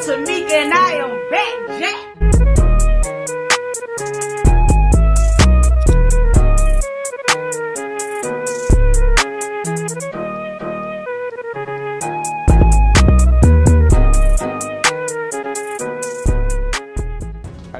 Tamika and I am back, Jack.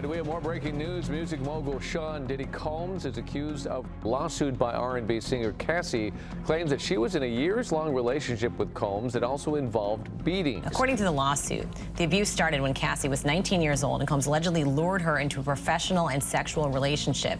We have more breaking news. Music mogul Sean Diddy Combs is accused of lawsuit by R&B singer Cassie, claims that she was in a years-long relationship with Combs that also involved beatings. According to the lawsuit, the abuse started when Cassie was 19 years old and Combs allegedly lured her into a professional and sexual relationship.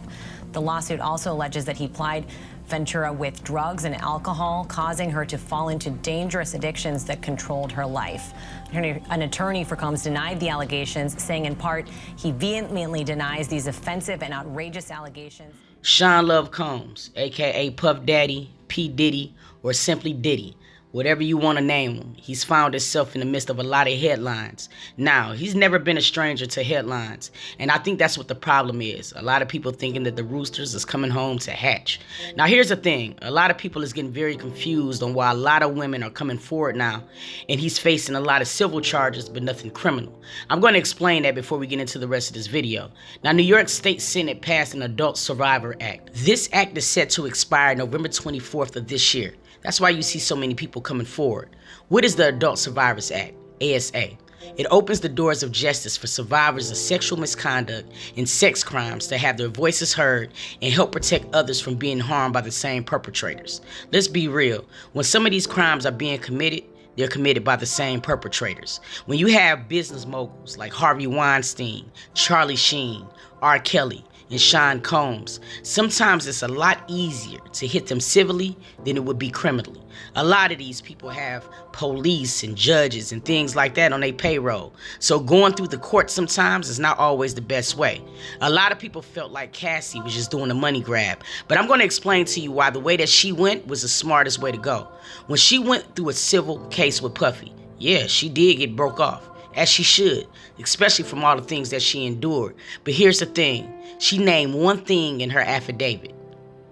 The lawsuit also alleges that he plied Ventura with drugs and alcohol, causing her to fall into dangerous addictions that controlled her life. An attorney for Combs denied the allegations, saying in part he vehemently denies these offensive and outrageous allegations. Sean Love Combs, aka Puff Daddy, P. Diddy, or simply Diddy, whatever you want to name him, he's found himself in the midst of a lot of headlines. Now, he's never been a stranger to headlines, and I think that's what the problem is. A lot of people thinking that the Roosters is coming home to hatch. Now, here's the thing. A lot of people is getting very confused on why a lot of women are coming forward now, and he's facing a lot of civil charges, but nothing criminal. I'm going to explain that before we get into the rest of this video. Now, New York State Senate passed an Adult Survivor Act. This act is set to expire November 24th of this year. That's why you see so many people coming forward. What is the Adult Survivors Act, ASA? It opens the doors of justice for survivors of sexual misconduct and sex crimes to have their voices heard and help protect others from being harmed by the same perpetrators. Let's be real. When some of these crimes are being committed, they're committed by the same perpetrators. When you have business moguls like Harvey Weinstein, Charlie Sheen, R. Kelly, and Sean Combs, sometimes it's a lot easier to hit them civilly than it would be criminally. A lot of these people have police and judges and things like that on their payroll, so going through the court sometimes is not always the best way. A lot of people felt like Cassie was just doing a money grab, but I'm going to explain to you why the way that she went was the smartest way to go. When she went through a civil case with Puffy, yeah, she did get broke off, as she should, especially from all the things that she endured. But here's the thing, she named one thing in her affidavit: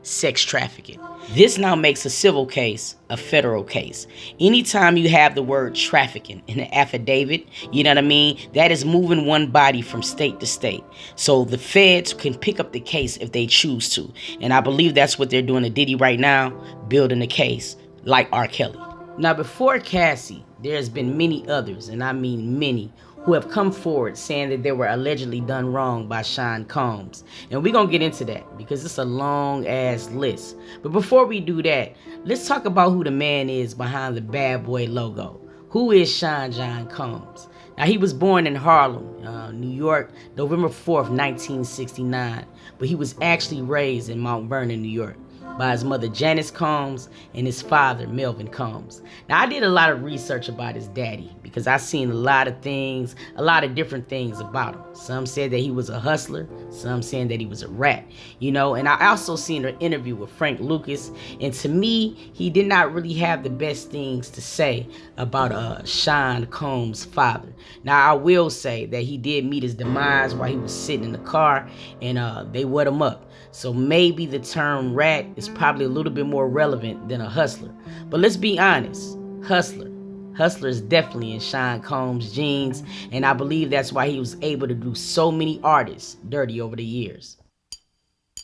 sex trafficking. This now makes a civil case a federal case. Anytime you have the word trafficking in an affidavit, you know what I mean, that is moving one body from state to state. So the feds can pick up the case if they choose to. And I believe that's what they're doing to Diddy right now, building the case like R. Kelly. Now, before Cassie, there's been many others, and I mean many, who have come forward saying that they were allegedly done wrong by Sean Combs. And we're going to get into that because it's a long-ass list. But before we do that, let's talk about who the man is behind the bad boy logo. Who is Sean John Combs? Now, he was born in Harlem, New York, November 4th, 1969. But he was actually raised in Mount Vernon, New York, by his mother Janice Combs and his father Melvin Combs. Now, I did a lot of research about his daddy because I seen a lot of things, a lot of different things about him. Some said that he was a hustler, some saying that he was a rat, you know, and I also seen an interview with Frank Lucas, and to me, he did not really have the best things to say about Sean Combs' father. Now, I will say that he did meet his demise while he was sitting in the car, and they wet him up. So maybe the term rat is probably a little bit more relevant than a hustler. But let's be honest, hustler is definitely in Sean Combs' genes, and I believe that's why he was able to do so many artists dirty over the years.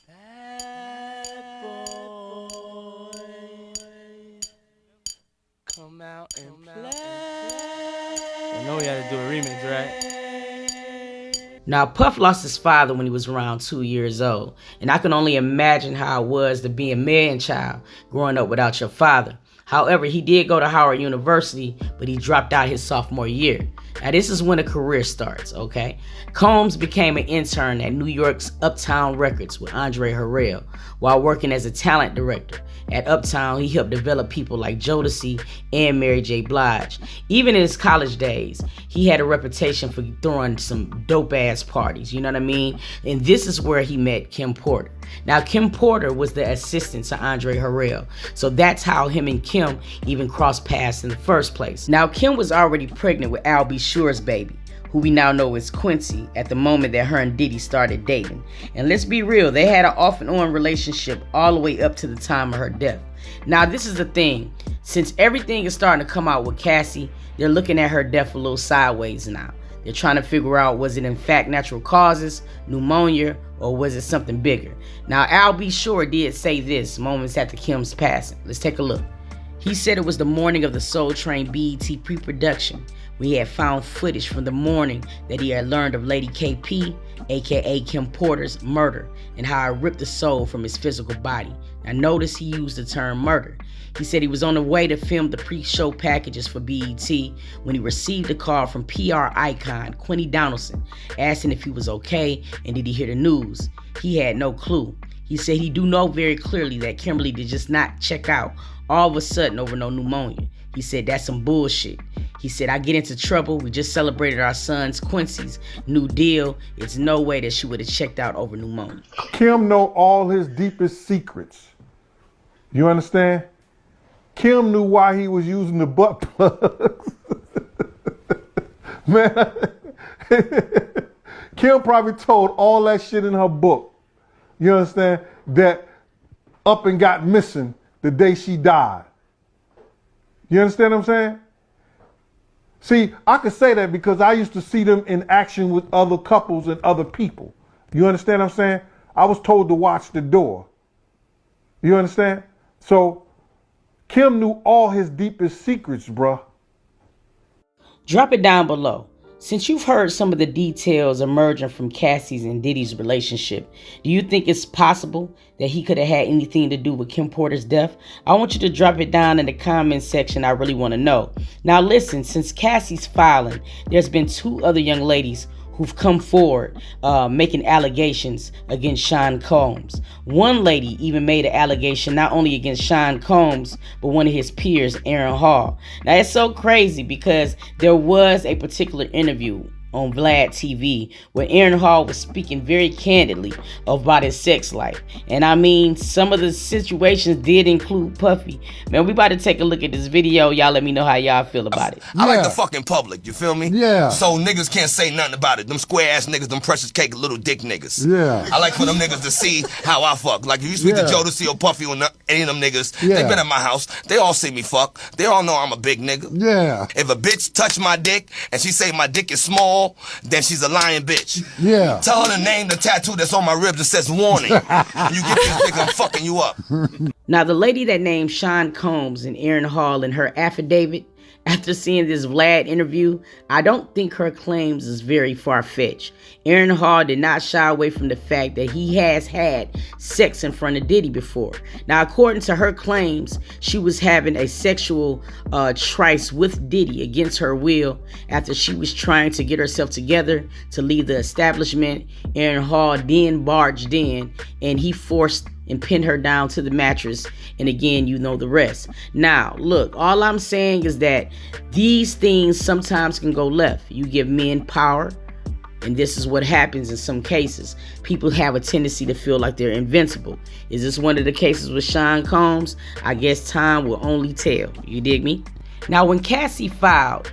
Bad boy, come out and play. You know we had to do a remix, right? Now, Puff lost his father when he was around 2 years old, and I can only imagine how it was to be a man-child growing up without your father. However, he did go to Howard University, but he dropped out his sophomore year. Now, this is when a career starts, okay? Combs became an intern at New York's Uptown Records with Andre Harrell while working as a talent director. At Uptown, he helped develop people like Jodeci and Mary J. Blige. Even in his college days, he had a reputation for throwing some dope-ass parties, you know what I mean? And this is where he met Kim Porter. Now, Kim Porter was the assistant to Andre Harrell, so that's how him and Kim even crossed paths in the first place. Now, Kim was already pregnant with Al B. Sure's baby, who we now know as Quincy, at the moment that her and Diddy started dating. And let's be real, they had an off and on relationship all the way up to the time of her death. Now, this is the thing. Since everything is starting to come out with Cassie, they're looking at her death a little sideways now. They're trying to figure out, was it in fact natural causes, pneumonia, or was it something bigger? Now, Al B. Shore did say this moments after Kim's passing. Let's take a look. He said it was the morning of the Soul Train BET pre-production. We had found footage from the morning that he had learned of Lady KP, aka Kim Porter's murder, and how I ripped the soul from his physical body. Now notice he used the term murder. He said he was on the way to film the pre-show packages for BET when he received a call from PR icon Quinny Donaldson asking if he was okay and did he hear the news. He had no clue. He said he do know very clearly that Kimberly did just not check out all of a sudden over no pneumonia. He said that's some bullshit. He said, I get into trouble. We just celebrated our son's Quincy's new deal. It's no way that she would have checked out over pneumonia. Kim know all his deepest secrets. You understand? Kim knew why he was using the butt plugs. Man, Kim probably told all that shit in her book. You understand? That up and got missing the day she died. You understand what I'm saying? See, I could say that because I used to see them in action with other couples and other people. You understand what I'm saying? I was told to watch the door. You understand? So, Kim knew all his deepest secrets, bruh. Drop it down below. Since you've heard some of the details emerging from Cassie's and Diddy's relationship, do you think it's possible that he could have had anything to do with Kim Porter's death? I want you to drop it down in the comments section. I really want to know. Now listen, since Cassie's filing, there's been 2 other young ladies who've come forward making allegations against Sean Combs. One lady even made an allegation not only against Sean Combs, but one of his peers, Aaron Hall. Now it's so crazy because there was a particular interview on Vlad TV where Aaron Hall was speaking very candidly about his sex life. And I mean, some of the situations did include Puffy. Man, we about to take a look at this video. Y'all let me know how y'all feel about it. I like the fucking public, you feel me? Yeah. So niggas can't say nothing about it. Them square ass niggas, them precious cake little dick niggas. Yeah. I like for them niggas to see how I fuck. Like if you speak to Jodeci or Puffy or any of them niggas, they been at my house. They all see me fuck. They all know I'm a big nigga. Yeah. If a bitch touch my dick and she say my dick is small, then she's a lying bitch. Yeah. Tell her to name the tattoo that's on my ribs that says warning. You get this dick, I'm fucking you up. Now, the lady that named Sean Combs and Aaron Hall in her affidavit, after seeing this Vlad interview, I don't think her claims is very far-fetched. Aaron Hall did not shy away from the fact that he has had sex in front of Diddy before. Now, according to her claims, she was having a sexual tryst with Diddy against her will after she was trying to get herself together to leave the establishment. Aaron Hall then barged in and he forced and pinned her down to the mattress, and again, you know the rest. Now, look, all I'm saying is that these things sometimes can go left. You give men power, and this is what happens in some cases. People have a tendency to feel like they're invincible. Is this one of the cases with Sean Combs? I guess time will only tell. You dig me? Now, when Cassie filed,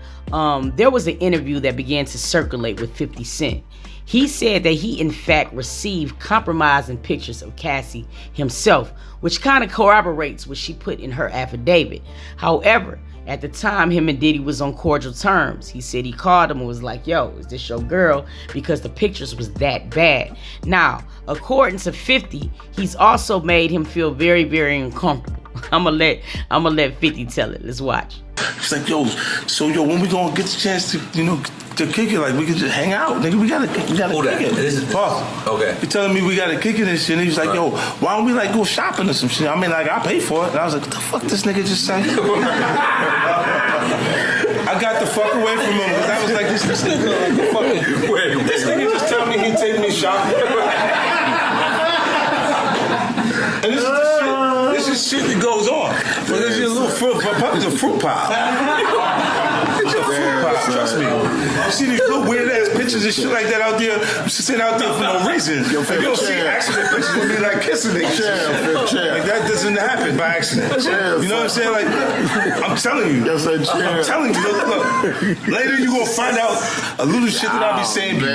there was an interview that began to circulate with 50 Cent. He said that he in fact received compromising pictures of Cassie himself, which kind of corroborates what she put in her affidavit. However, at the time, him and Diddy was on cordial terms. He said he called him and was like, yo, is this your girl? Because the pictures was that bad. Now, according to 50, he's also made him feel very, very uncomfortable. I'ma let 50 tell it. Let's watch. It's like, yo, so yo, when we gonna get the chance to, you know, to kick it, like we could just hang out, nigga. We gotta kick it. This is Puff. Okay. He telling me we gotta kick it and shit. And he was like, yo, why don't we like go shopping or some shit? I mean, like I pay for it. And I was like, what the fuck this nigga just say? I got the fuck away from him because I was like, this nigga like the fucking. This nigga just tell me he'd take me shopping. And this is shit that goes on. But there's a little fruit. It's a fruit pile. It's a fruit pile. Trust me. You see these little weird ass pictures and shit like that out there, sitting out there for no reason. If you don't see accident pictures, it'll be like kissing niggas. Like that doesn't happen by accident. You know what I'm saying? Like, I'm telling you. I'm telling you. Look. Later you gonna find out a little shit that I'll be saying. Do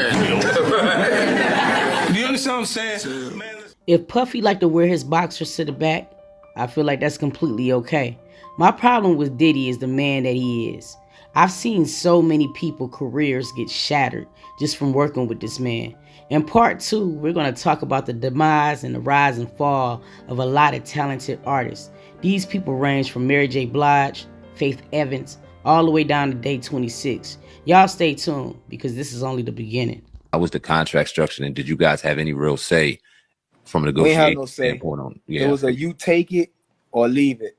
you understand what I'm saying? Man, if Puffy like to wear his boxers to the back, I feel like that's completely okay. My problem with Diddy is the man that he is. I've seen so many people careers get shattered just from working with this man. In part 2, we're going to talk about the demise and the rise and fall of a lot of talented artists. These people range from Mary J. Blige, Faith Evans, all the way down to Day 26. Y'all stay tuned because this is only the beginning. How was the contract structured, and did you guys have any real say from a negotiation standpoint on? It was a you take it or leave it.